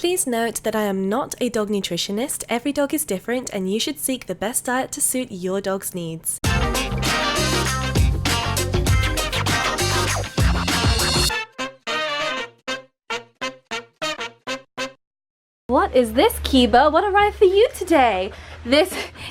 Please note that I am not a dog nutritionist. Every dog is different and you should seek the best diet to suit your dog's needs. What is this, Kiba? What arrived for you today?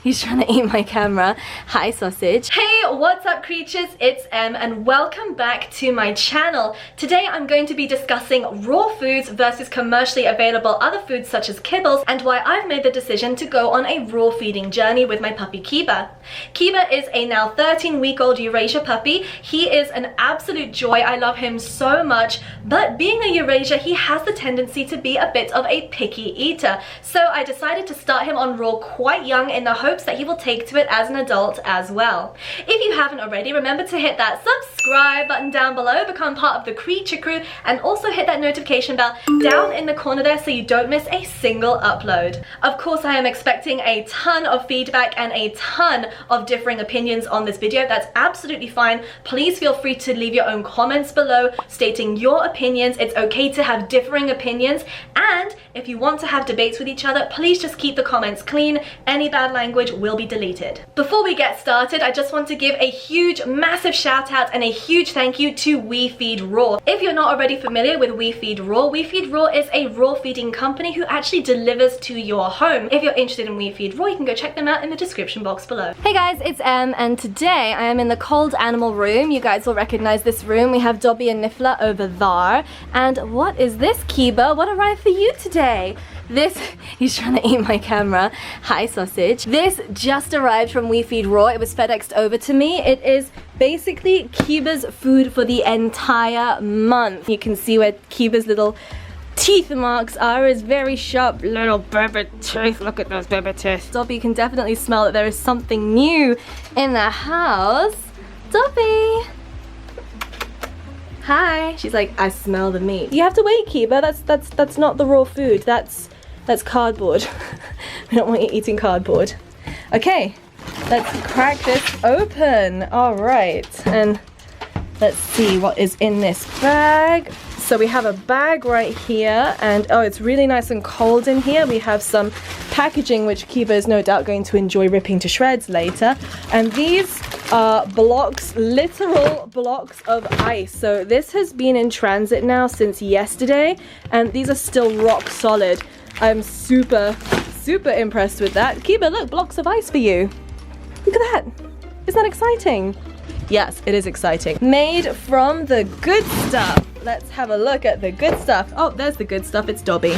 He's trying to eat my camera. Hi, sausage. Hey, what's up, creatures? It's Em, and welcome back to my channel. Today, I'm going to be discussing raw foods versus commercially available other foods such as kibbles, and why I've made the decision to go on a raw feeding journey with my puppy Kiba. Kiba is a now 13-week-old Eurasia puppy. He is an absolute joy. I love him so much, but being a Eurasia, he has the tendency to be a bit of a picky eater. So I decided to start him on raw quite young in the hopes that he will take to it as an adult as well. If you haven't already, remember to hit that subscribe button down below, become part of the creature crew, and also hit that notification bell down in the corner there so you don't miss a single upload. Of course, I am expecting a ton of feedback and a ton of differing opinions on this video. That's absolutely fine. Please feel free to leave your own comments below stating your opinions. It's okay to have differing opinions, and if you want to have debates with each other, please just keep the comments clean. Any bad language will be deleted. Before we get started, I just want to give a huge, massive shout out and a huge thank you to WeFeedRaw. If you're not already familiar with WeFeedRaw is a raw feeding company who actually delivers to your home. If you're interested in WeFeedRaw, you can go check them out in the description box below. Hey guys, it's Em, and today I am in the cold animal room. You guys will recognize this room. We have Dobby and Niffler over there. And what is this, Kiba? What arrived for you today? He's trying to eat my camera. Hi, sausage. This just arrived from WeFeedRaw. It was FedExed over to me. It is basically Kiba's food for the entire month. You can see where Kiba's little teeth marks are. His very sharp little baby teeth. Look at those baby teeth. Dobby can definitely smell that there is something new in the house. Dobby! Hi. She's like, I smell the meat. You have to wait, Kiba. That's not the raw food. That's cardboard. We don't want you eating cardboard. Okay, let's crack this open. All right, and let's see what is in this bag. So we have a bag right here, and oh, it's really nice and cold in here. We have some packaging which Kiba is no doubt going to enjoy ripping to shreds later. And these are blocks, literal blocks of ice. So this has been in transit now since yesterday, and these are still rock solid. I'm super impressed with that. Kiba, look, blocks of ice for you. Look at that. Isn't that exciting? Yes, it is exciting. Made from the good stuff. Let's have a look at the good stuff. Oh, there's the good stuff. It's Dobby.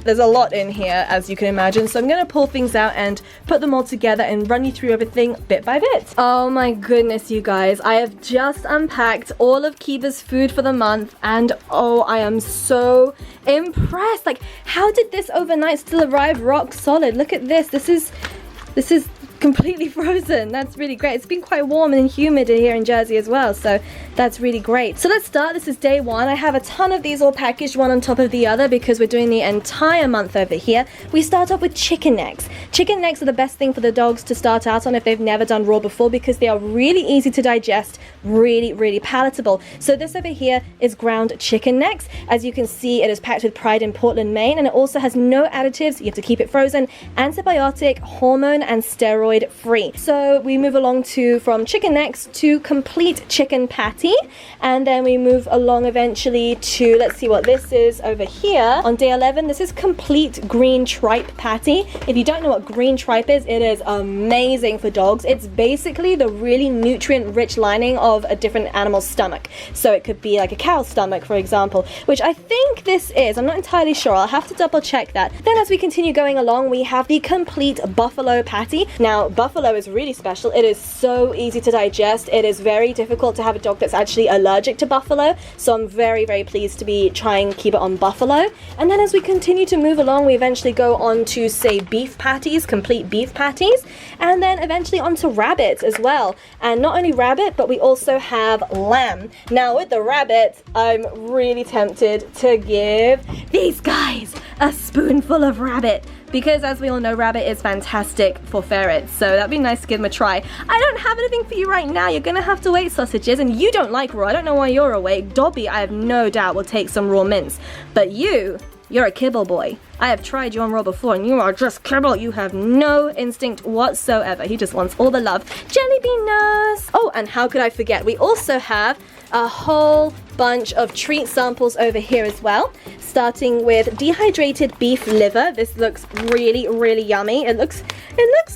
There's a lot in here, as you can imagine, so I'm gonna pull things out and put them all together and run you through everything bit by bit. Oh my goodness, you guys. I have just unpacked all of Kiba's food for the month, and oh, I am so impressed. Like, how did this overnight still arrive rock solid? Look at this. This is completely frozen. That's really great. It's been quite warm and humid here in Jersey as well, so that's really great. So let's start. This is day one. I have a ton of these all packaged one on top of the other because we're doing the entire month over here. We start off with chicken necks. Chicken necks are the best thing for the dogs to start out on if they've never done raw before, because they are really easy to digest, really palatable. So this over here is ground chicken necks. As you can see, it is packed with pride in Portland, Maine, and it also has no additives. You have to keep it frozen, antibiotic, hormone, and steroid free. So we move along from chicken necks to complete chicken patty, and then we move along eventually to, let's see what this is over here. On day 11, this is complete green tripe patty. If you don't know what green tripe is, it is amazing for dogs. It's basically the really nutrient-rich lining of a different animal's stomach. So it could be like a cow's stomach, for example, which I think this is. I'm not entirely sure. I'll have to double check that. Then as we continue going along, we have the complete buffalo patty. Now, buffalo is really special. It is so easy to digest. It is very difficult to have a dog that's actually allergic to buffalo, so I'm very pleased to be trying Kiba on buffalo. And then as we continue to move along, we eventually go on to, say, beef patties, complete beef patties, and then eventually onto rabbit as well. And not only rabbit, but we also have lamb. Now with the rabbit, I'm really tempted to give these guys a spoonful of rabbit, because as we all know, rabbit is fantastic for ferrets, so that'd be nice to give them a try. I don't have anything for you right now. You're gonna have to wait, sausages, and you don't like raw. I don't know why you're awake. Dobby, I have no doubt, will take some raw mince, but you You're a kibble boy. I have tried you on raw before and you are just kibble. You have no instinct whatsoever. He just wants all the love. Jelly bean nose. Oh, and how could I forget? We also have a whole bunch of treat samples over here as well, starting with dehydrated beef liver. This looks really, really yummy. It looks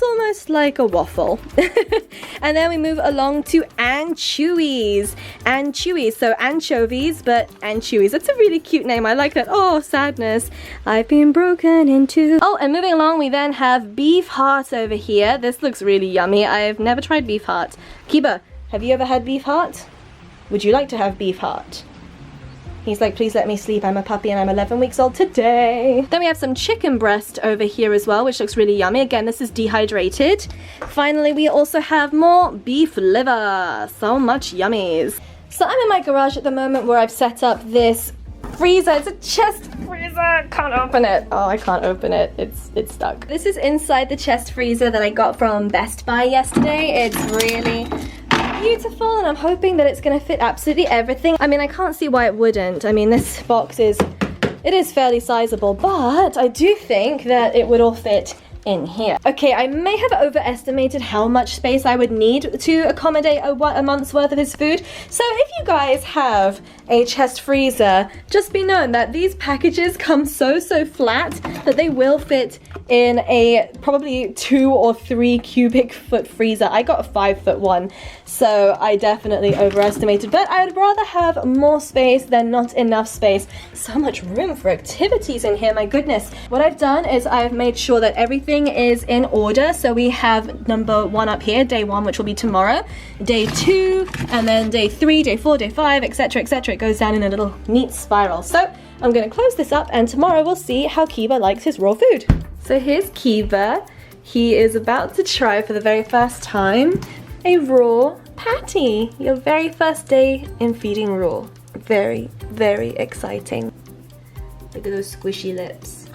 almost like a waffle. And then we move along to anchovies. So anchovies, but anchovies. That's a really cute name. I like that. Oh, sadness. I've been broken into. Oh, and moving along, we then have beef heart over here. This looks really yummy. I've never tried beef heart. Kiba, have you ever had beef heart? Would you like to have beef heart? He's like, please let me sleep. I'm a puppy and I'm 11 weeks old today. Then we have some chicken breast over here as well, which looks really yummy. Again, this is dehydrated. Finally, we also have more beef liver. So much yummies. So I'm in my garage at the moment where I've set up this freezer. It's a chest freezer. Can't open it. Oh, I can't open it. It's stuck. This is inside the chest freezer that I got from Best Buy yesterday. It's really beautiful, and I'm hoping that it's going to fit absolutely everything. I mean, I can't see why it wouldn't. I mean, this box is fairly sizable, but I do think that it would all fit in here. Okay, I may have overestimated how much space I would need to accommodate a month's worth of his food. So if you guys have a chest freezer, just be known that these packages come so flat that they will fit in a probably 2 or 3 cubic foot freezer. I got a 5-foot one, so I definitely overestimated, but I would rather have more space than not enough space. So much room for activities in here, my goodness. What I've done is I've made sure that everything is in order. So we have number 1 up here, day 1, which will be tomorrow, day 2, and then day 3, day 4, day 5, etc, etc. It goes down in a little neat spiral. So I'm going to close this up, and tomorrow we'll see how Kiba likes his raw food. So here's Kiba. He is about to try for the very first time a raw patty. Your very first day in feeding raw. Very, very exciting. Look at those squishy lips.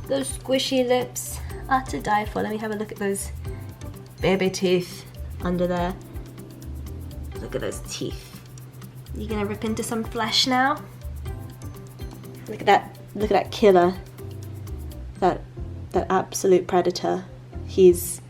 Those squishy lips are to die for. Let me have a look at those baby teeth under there. Look at those teeth. You gonna rip into some flesh now? Look at that killer. That absolute predator. He's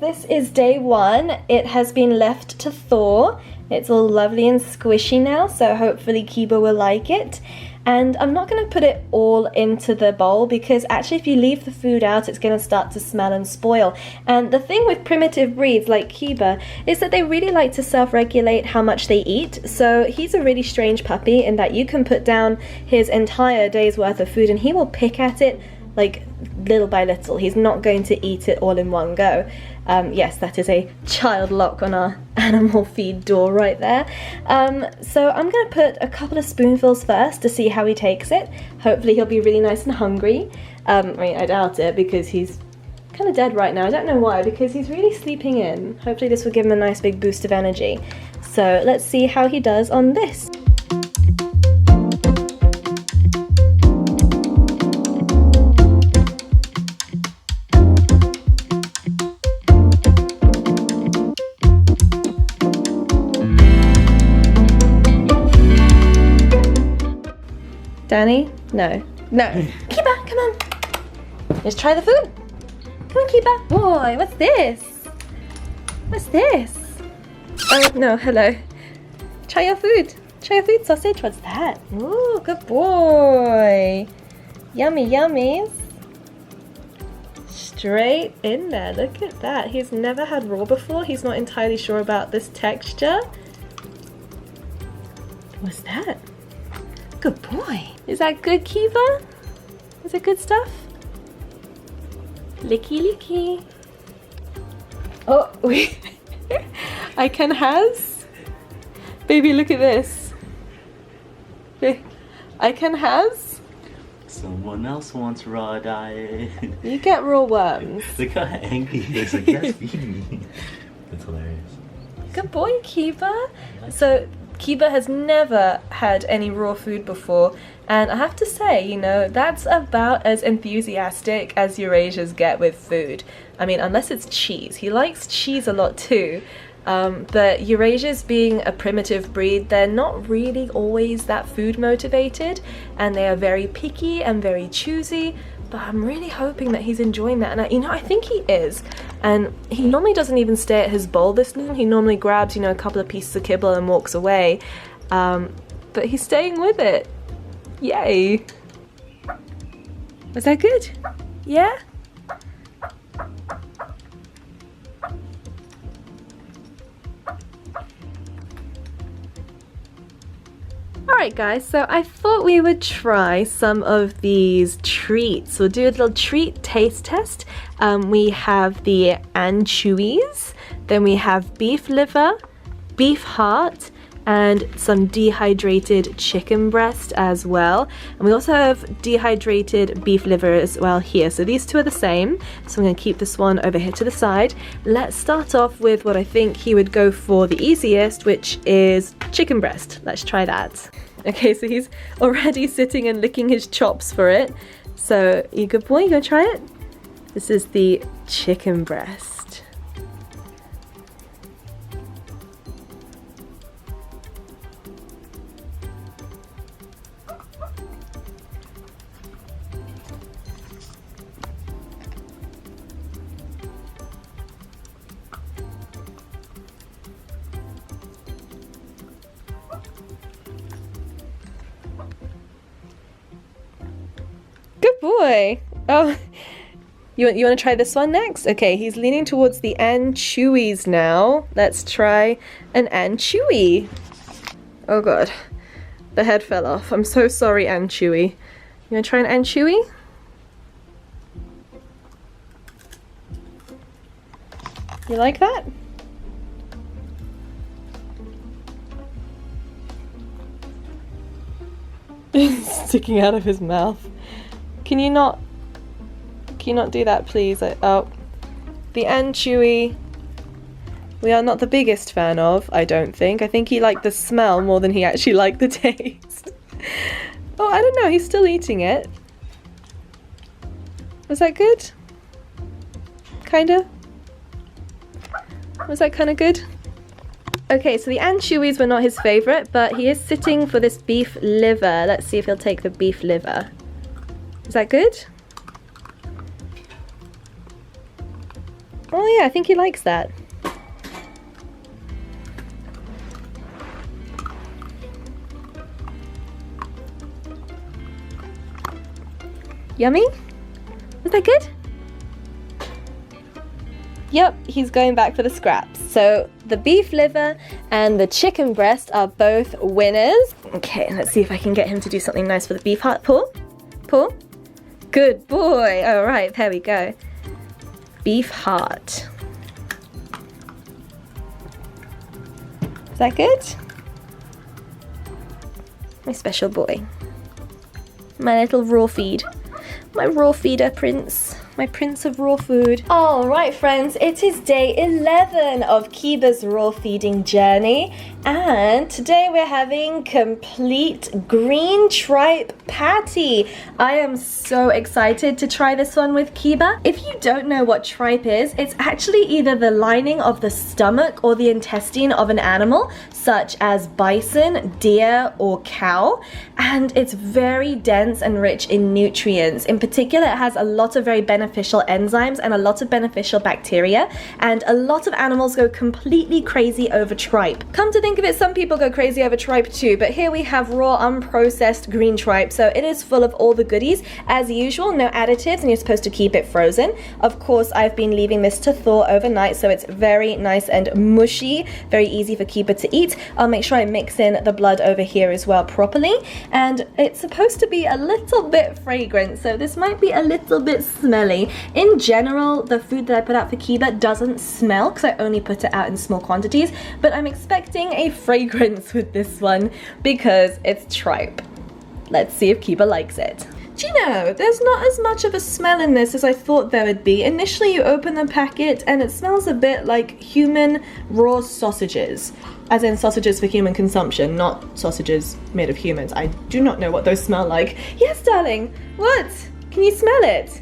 This is day 1. It has been left to thaw. It's all lovely and squishy now, so hopefully Kiba will like it. And I'm not going to put it all into the bowl because actually if you leave the food out, it's going to start to smell and spoil. And the thing with primitive breeds like Kiba is that they really like to self-regulate how much they eat. So he's a really strange puppy in that you can put down his entire day's worth of food and he will pick at it like little by little. He's not going to eat it all in one go. Yes, that is a child lock on our animal feed door right there. So I'm going to put a couple of spoonfuls first to see how he takes it. Hopefully he'll be really nice and hungry. I mean, I doubt it because he's kind of dead right now. I don't know why, because he's really sleeping in. Hopefully this will give him a nice big boost of energy. So let's see how he does on this. Danny? No. No. Kiba, come on. Let's try the food. Come on, Kiba. Boy, what's this? What's this? Oh, no, hello. Try your food. Try your food, sausage. What's that? Ooh, good boy. Yummy yummies. Straight in there. Look at that. He's never had raw before. He's not entirely sure about this texture. What's that? Good boy. Is that good, Kiba? Is it good stuff? Licky licky. Oh, wait. I can has. Baby, look at this. I can has. Someone else wants raw diet. You get raw worms. Look how angry he is. Like, yes, feed me. That's hilarious. Good boy, Kiba. So Kiba has never had any raw food before, and I have to say, you know, that's about as enthusiastic as Eurasians get with food. I mean, unless it's cheese. He likes cheese a lot too, But Eurasias, being a primitive breed, they're not really always that food motivated, and they are very picky and very choosy. But I'm really hoping that he's enjoying that, and I think he is. And he normally doesn't even stay at his bowl this long. He normally grabs, a couple of pieces of kibble and walks away. But he's staying with it. Yay! Was that good? Yeah? Alright guys, so I thought we would try some of these treats. We'll do a little treat taste test. We have the anchovies, then we have beef liver, beef heart, and some dehydrated chicken breast as well. And we also have dehydrated beef liver as well here. So these two are the same. So I'm going to keep this one over here to the side. Let's start off with what I think he would go for the easiest, which is chicken breast. Let's try that. Okay, so he's already sitting and licking his chops for it. So, you good boy? You gonna try it? This is the chicken breast. Good boy. Oh, you want to try this one next? Okay, he's leaning towards the anchovies now. Let's try an anchovy. Oh god, the head fell off. I'm so sorry, anchovy. You want to try an anchovy? You like that? Sticking out of his mouth. Can you not do that, please? Oh, the anchovy we are not the biggest fan of, I don't think. I think he liked the smell more than he actually liked the taste. Oh, I don't know, he's still eating it. Was that good? Kinda? Was that kinda good? Okay, so the anchovies were not his favorite, but he is sitting for this beef liver. Let's see if he'll take the beef liver. Is that good? Oh yeah, I think he likes that. Yummy? Was that good? Yep, he's going back for the scraps. So the beef liver and the chicken breast are both winners. Okay, let's see if I can get him to do something nice for the beef heart. Pull. Pull. Good boy. All right, there we go. Beef heart. Is that good? My special boy. My little raw feed. My raw feeder prince. My prince of raw food. Alright friends, it is day 11 of Kiba's raw feeding journey, and today we're having complete green tripe patty. I am so excited to try this one with Kiba. If you don't know what tripe is, it's actually either the lining of the stomach or the intestine of an animal, such as bison, deer, or cow, and it's very dense and rich in nutrients. In particular, it has a lot of very beneficial enzymes and a lot of beneficial bacteria, and a lot of animals go completely crazy over tripe. Come to think of it, some people go crazy over tripe too, but here we have raw unprocessed green tripe, so it is full of all the goodies. As usual, no additives, and you're supposed to keep it frozen. Of course, I've been leaving this to thaw overnight, so it's very nice and mushy, very easy for Kiba to eat. I'll make sure I mix in the blood over here as well properly, and it's supposed to be a little bit fragrant, so this might be a little bit smelly. In general, the food that I put out for Kiba doesn't smell because I only put it out in small quantities, but I'm expecting a fragrance with this one because it's tripe. Let's see if Kiba likes it. Do you know, there's not as much of a smell in this as I thought there would be. Initially you open the packet and it smells a bit like human raw sausages. As in sausages for human consumption, not sausages made of humans. I do not know what those smell like. Yes, darling. What? Can you smell it?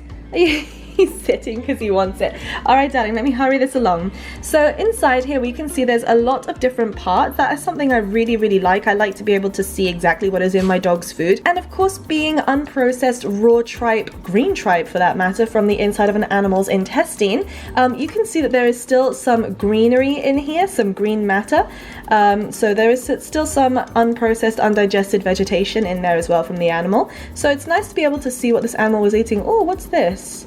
He's sitting because he wants it. All right, darling, let me hurry this along. So inside here, we can see there's a lot of different parts. That is something I really, really like. I like to be able to see exactly what is in my dog's food. And of course, being unprocessed raw tripe, green tripe for that matter, from the inside of an animal's intestine, you can see that there is still some greenery in here, some green matter. So there is still some unprocessed, undigested vegetation in there as well from the animal. So it's nice to be able to see what this animal was eating. Oh, what's this?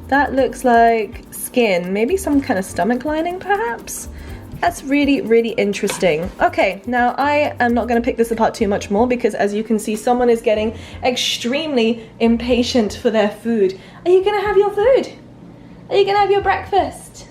That looks like skin, maybe some kind of stomach lining perhaps? That's really, really interesting. Okay, now I am not going to pick this apart too much more because as you can see, someone is getting extremely impatient for their food. Are you going to have your food? Are you going to have your breakfast?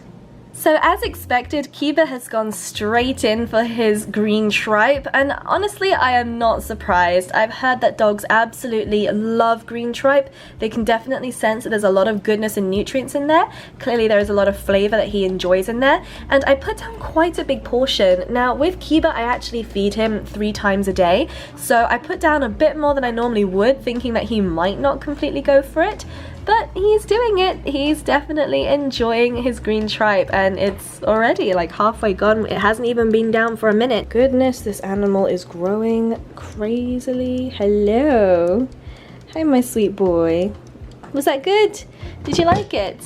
So as expected, Kiba has gone straight in for his green tripe, and honestly I am not surprised. I've heard that dogs absolutely love green tripe. They can definitely sense that there's a lot of goodness and nutrients in there. Clearly there is a lot of flavor that he enjoys in there, and I put down quite a big portion. Now with Kiba I actually feed him 3 times a day, so I put down a bit more than I normally would, thinking that he might not completely go for it. But he's doing it. He's definitely enjoying his green tripe, and it's already like halfway gone. It hasn't even been down for a minute. Goodness, this animal is growing crazily. Hello. Hi, my sweet boy. Was that good? Did you like it?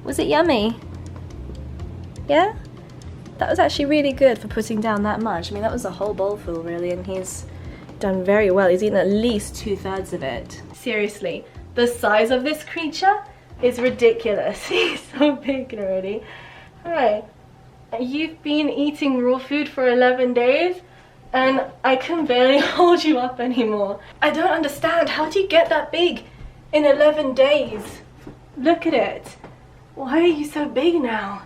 Was it yummy? Yeah? That was actually really good for putting down that much. I mean, that was a whole bowl full really, and he's done very well. He's eaten at least 2/3 of it. Seriously. The size of this creature is ridiculous. He's so big already. Hi. You've been eating raw food for 11 days and I can barely hold you up anymore. I don't understand. How do you get that big in 11 days? Look at it. Why are you so big now?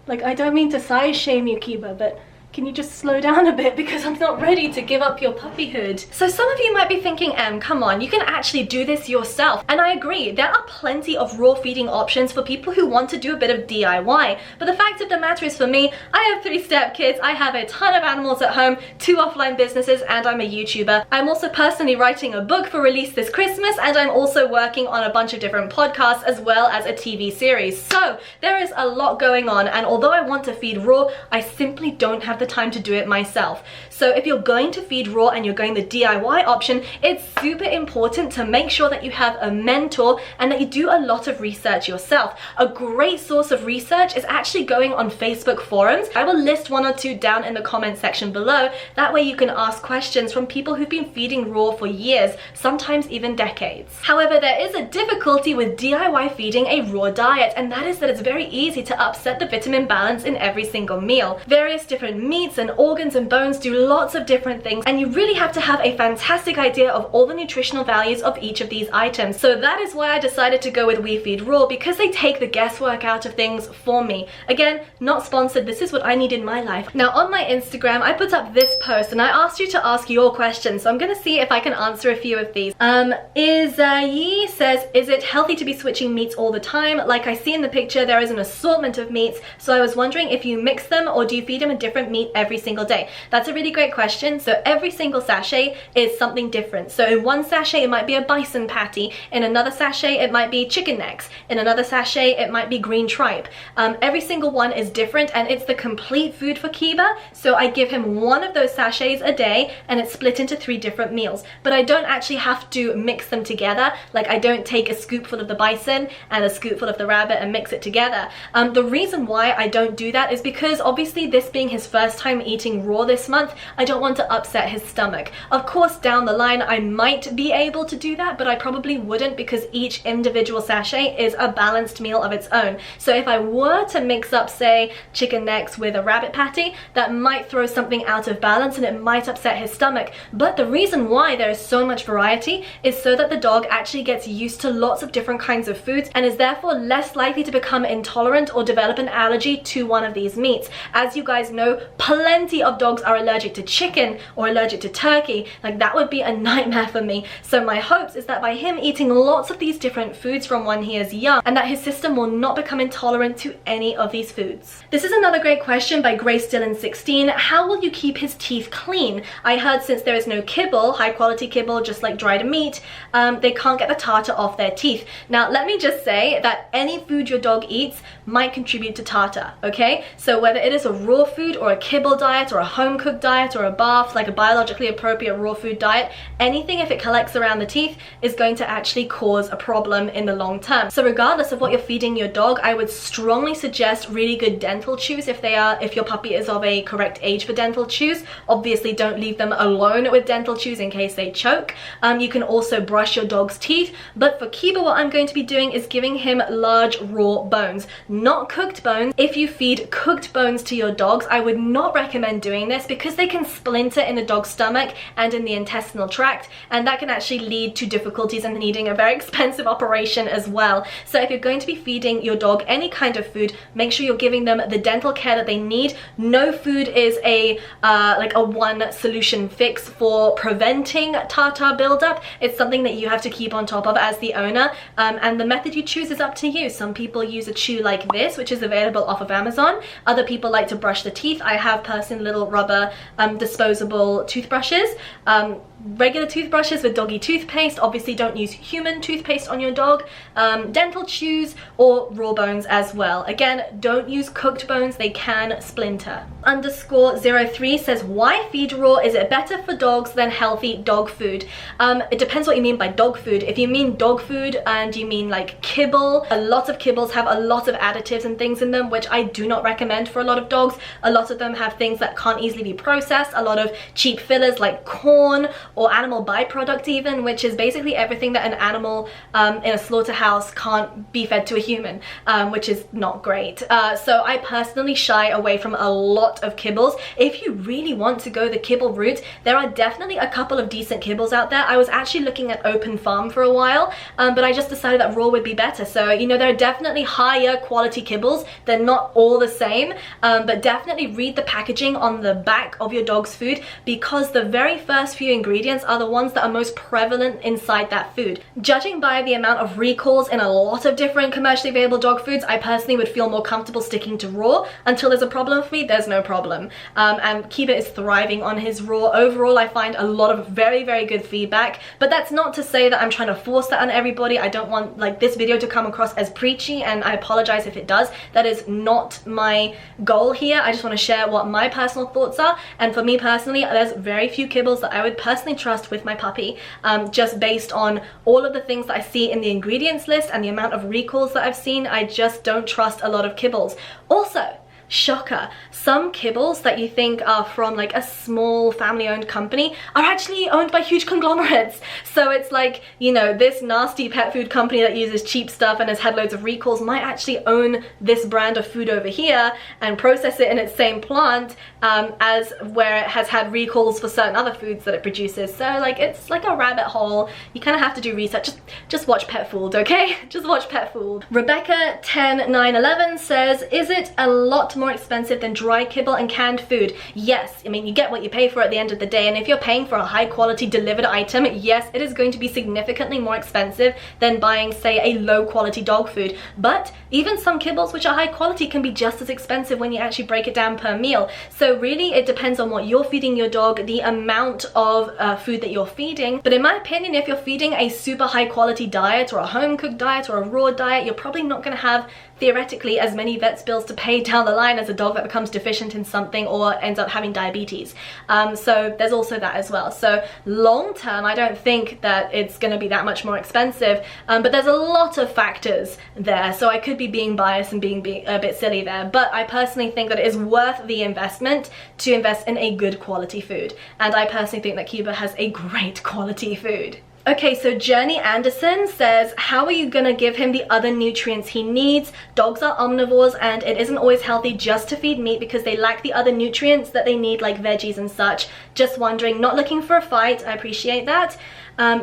Like, I don't mean to size shame you, Kiba, but can you just slow down a bit because I'm not ready to give up your puppyhood. So some of you might be thinking, Em, come on, you can actually do this yourself. And I agree, there are plenty of raw feeding options for people who want to do a bit of DIY. But the fact of the matter is for me, I have 3 stepkids, I have a ton of animals at home, 2 offline businesses, and I'm a YouTuber. I'm also personally writing a book for release this Christmas, and I'm also working on a bunch of different podcasts as well as a TV series. So there is a lot going on, and although I want to feed raw, I simply don't have the time to do it myself. So if you're going to feed raw and you're going the DIY option, it's super important to make sure that you have a mentor and that you do a lot of research yourself. A great source of research is actually going on Facebook forums. I will list 1 or 2 down in the comment section below. That way you can ask questions from people who've been feeding raw for years, sometimes even decades. However, there is a difficulty with DIY feeding a raw diet, and that is that it's very easy to upset the vitamin balance in every single meal. Various different meats and organs and bones do lots of different things, and you really have to have a fantastic idea of all the nutritional values of each of these items. So that is why I decided to go with WeFeedRaw, because they take the guesswork out of things for me. Again, not sponsored, this is what I need in my life. Now on my Instagram, I put up this post and I asked you to ask your questions, so I'm gonna see if I can answer a few of these. Yi says, is it healthy to be switching meats all the time? Like I see in the picture, there is an assortment of meats, so I was wondering if you mix them or do you feed them a different meat every single day? That's a really great question. So every single sachet is something different. So in one sachet it might be a bison patty, in another sachet it might be chicken necks, in another sachet it might be green tripe. Every single one is different, and it's the complete food for Kiba. So I give him 1 of those sachets a day, and it's split into 3 different meals. But I don't actually have to mix them together. Like, I don't take a scoopful of the bison and a scoopful of the rabbit and mix it together. The reason why I don't do that is because obviously this being his first time eating raw this month, I don't want to upset his stomach. Of course, down the line I might be able to do that, but I probably wouldn't, because each individual sachet is a balanced meal of its own. So if I were to mix up, say, chicken necks with a rabbit patty, that might throw something out of balance and it might upset his stomach. But the reason why there is so much variety is so that the dog actually gets used to lots of different kinds of foods and is therefore less likely to become intolerant or develop an allergy to one of these meats. As you guys know, plenty of dogs are allergic to chicken or allergic to turkey. Like, that would be a nightmare for me. So my hopes is that by him eating lots of these different foods from when he is young, and that his system will not become intolerant to any of these foods. This is another great question by Grace Dillon 16. How will you keep his teeth clean? I heard since there is no kibble, high quality kibble, just like dried meat, they can't get the tartar off their teeth. Now, let me just say that any food your dog eats might contribute to tartar, okay? So whether it is a raw food or a kibble diet or a home cooked diet or a bath, like a biologically appropriate raw food diet, anything, if it collects around the teeth, is going to actually cause a problem in the long term. So regardless of what you're feeding your dog, I would strongly suggest really good dental chews if your puppy is of a correct age for dental chews. Obviously, don't leave them alone with dental chews in case they choke. You can also brush your dog's teeth, but for Kiba, what I'm going to be doing is giving him large raw bones, not cooked bones. If you feed cooked bones to your dogs, I would not recommend doing this because they can splinter in the dog's stomach and in the intestinal tract, and that can actually lead to difficulties and needing a very expensive operation as well. So if you're going to be feeding your dog any kind of food, make sure you're giving them the dental care that they need. No food is a one solution fix for preventing tartar buildup. It's something that you have to keep on top of as the owner, and the method you choose is up to you. Some people use a chew like this, which is available off of Amazon. Other people like to brush the teeth. I have personally little rubber disposable toothbrushes. Regular toothbrushes with doggy toothpaste. Obviously, don't use human toothpaste on your dog. Dental chews or raw bones as well. Again, don't use cooked bones, they can splinter. _03 says, why feed raw? Is it better for dogs than healthy dog food? It depends what you mean by dog food. If you mean dog food and you mean like kibble, a lot of kibbles have a lot of additives and things in them, which I do not recommend for a lot of dogs. A lot of them have things that can't easily be processed, a lot of cheap fillers like corn or animal byproduct even, which is basically everything that an animal in a slaughterhouse can't be fed to a human, which is not great. So I personally shy away from a lot of kibbles. If you really want to go the kibble route, there are definitely a couple of decent kibbles out there. I was actually looking at Open Farm for a while, but I just decided that raw would be better. So, you know, there are definitely higher quality kibbles. They're not all the same, but definitely read the packaging on the back of your dog's food, because the very first few ingredients are the ones that are most prevalent inside that food. Judging by the amount of recalls in a lot of different commercially available dog foods, I personally would feel more comfortable sticking to raw. Until there's a problem for me, there's no problem. And Kiba is thriving on his raw. Overall, I find a lot of very, very good feedback, but that's not to say that I'm trying to force that on everybody. I don't want like this video to come across as preachy, and I apologize if it does. That is not my goal here. I just want to share what my personal thoughts are, and for me personally, there's very few kibbles that I would personally trust with my puppy, just based on all of the things that I see in the ingredients list and the amount of recalls that I've seen. I just don't trust a lot of kibbles. Also, shocker, some kibbles that you think are from like a small family-owned company are actually owned by huge conglomerates. So it's like, you know, this nasty pet food company that uses cheap stuff and has had loads of recalls might actually own this brand of food over here and process it in its same plant, as where it has had recalls for certain other foods that it produces. So like, it's like a rabbit hole. You kind of have to do research. Just watch Pet Food, okay? Just watch Pet Food. Rebecca 10911 says, is it a lot more expensive than dry kibble and canned food? Yes, I mean, you get what you pay for at the end of the day, and if you're paying for a high quality delivered item, yes, it is going to be significantly more expensive than buying, say, a low quality dog food. But even some kibbles which are high quality can be just as expensive when you actually break it down per meal. So really, it depends on what you're feeding your dog, the amount of food that you're feeding. But in my opinion, if you're feeding a super high quality diet or a home cooked diet or a raw diet, you're probably not going to have theoretically as many vet's bills to pay down the line as a dog that becomes deficient in something or ends up having diabetes. So there's also that as well. So long term, I don't think that it's going to be that much more expensive, but there's a lot of factors there. So I could be being biased and being a bit silly there, but I personally think that it is worth the investment to invest in a good quality food. And I personally think that Kiba has a great quality food. Okay, so Journey Anderson says, how are you gonna give him the other nutrients he needs? Dogs are omnivores and it isn't always healthy just to feed meat because they lack the other nutrients that they need, like veggies and such. Just wondering, not looking for a fight, I appreciate that.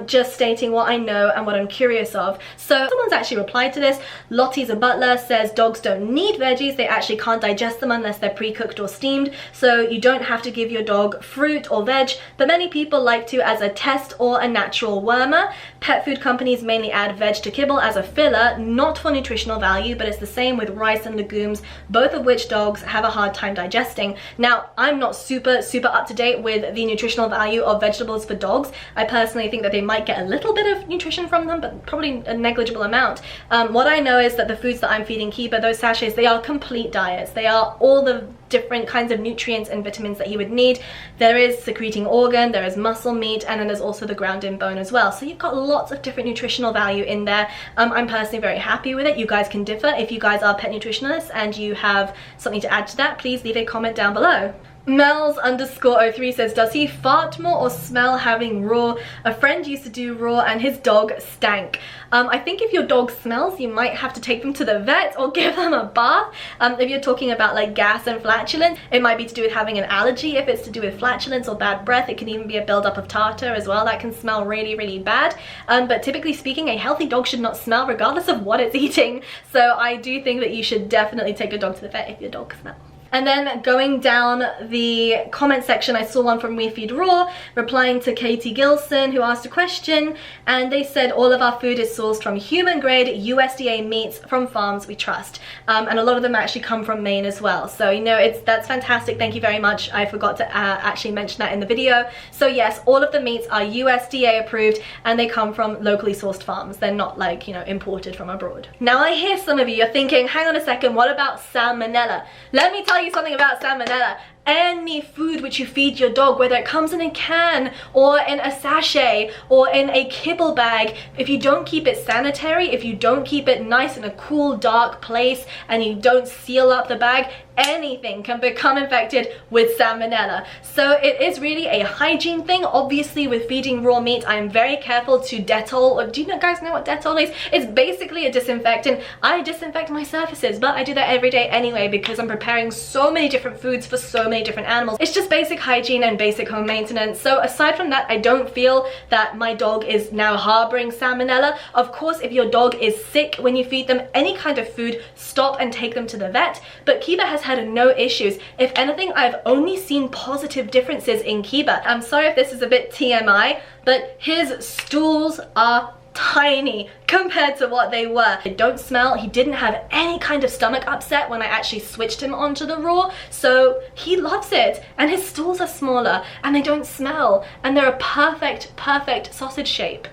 just stating what I know and what I'm curious of. So someone's actually replied to this. Lottie's a butler says dogs don't need veggies, they actually can't digest them unless they're pre-cooked or steamed, so you don't have to give your dog fruit or veg, but many people like to as a test or a natural wormer. Pet food companies mainly add veg to kibble as a filler, not for nutritional value, but it's the same with rice and legumes, both of which dogs have a hard time digesting. Now, I'm not super up to date with the nutritional value of vegetables for dogs. I personally think that they might get a little bit of nutrition from them, but probably a negligible amount. What I know is that the foods that I'm feeding Kiba, those sachets, they are complete diets. They are all the different kinds of nutrients and vitamins that he would need. There is secreting organ, there is muscle meat, and then there's also the ground in bone as well. So you've got lots of different nutritional value in there. I'm personally very happy with it. You guys can differ. If you guys are pet nutritionists and you have something to add to that, please leave a comment down below. Mels_03 says, does he fart more or smell having raw? A friend used to do raw and his dog stank. I think if your dog smells, you might have to take them to the vet or give them a bath. If you're talking about like gas and flatulence, it might be to do with having an allergy. If it's to do with flatulence or bad breath, it can even be a buildup of tartar as well. That can smell really bad. But typically speaking, a healthy dog should not smell regardless of what it's eating. So I do think that you should definitely take your dog to the vet if your dog smells. And then going down the comment section, I saw one from WeFeedRaw replying to Katie Gilson, who asked a question, and they said all of our food is sourced from human grade USDA meats from farms we trust, and a lot of them actually come from Maine as well. So you know, that's fantastic. Thank you very much. I forgot to actually mention that in the video. So yes, all of the meats are USDA approved and they come from locally sourced farms. They're not like, you know, imported from abroad. Now I hear some of you are thinking, hang on a second, what about salmonella? Let me tell you something about salmonella. Any food which you feed your dog, whether it comes in a can or in a sachet or in a kibble bag, if you don't keep it sanitary, if you don't keep it nice in a cool dark place and you don't seal up the bag, anything can become infected with salmonella. So it is really a hygiene thing. Obviously with feeding raw meat, I am very careful to Dettol. Do you guys know what Dettol is? It's basically a disinfectant. I disinfect my surfaces, but I do that every day anyway because I'm preparing so many different foods for so many different animals. It's just basic hygiene and basic home maintenance. So aside from that, I don't feel that my dog is now harboring salmonella. Of course, if your dog is sick when you feed them any kind of food, stop and take them to the vet. But Kiba has had no issues. If anything, I've only seen positive differences in Kiba. I'm sorry if this is a bit TMI, but his stools are tiny compared to what they were. They don't smell. He didn't have any kind of stomach upset when I actually switched him onto the raw, so he loves it. And his stools are smaller and they don't smell and they're a perfect sausage shape.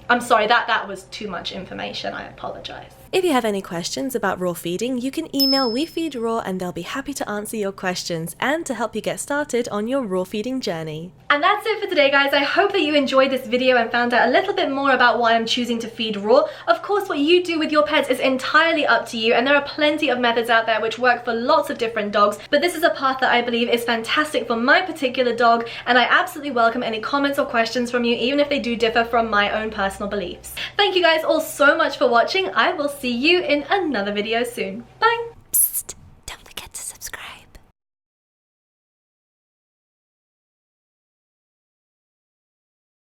I'm sorry, that was too much information. I apologize. If you have any questions about raw feeding, you can email WeFeedRaw and they'll be happy to answer your questions and to help you get started on your raw feeding journey. And that's it for today, guys. I hope that you enjoyed this video and found out a little bit more about why I'm choosing to feed raw. Of course, what you do with your pets is entirely up to you, and there are plenty of methods out there which work for lots of different dogs, but this is a path that I believe is fantastic for my particular dog, and I absolutely welcome any comments or questions from you, even if they do differ from my own personal beliefs. Thank you guys all so much for watching. I will see you in another video soon. Bye!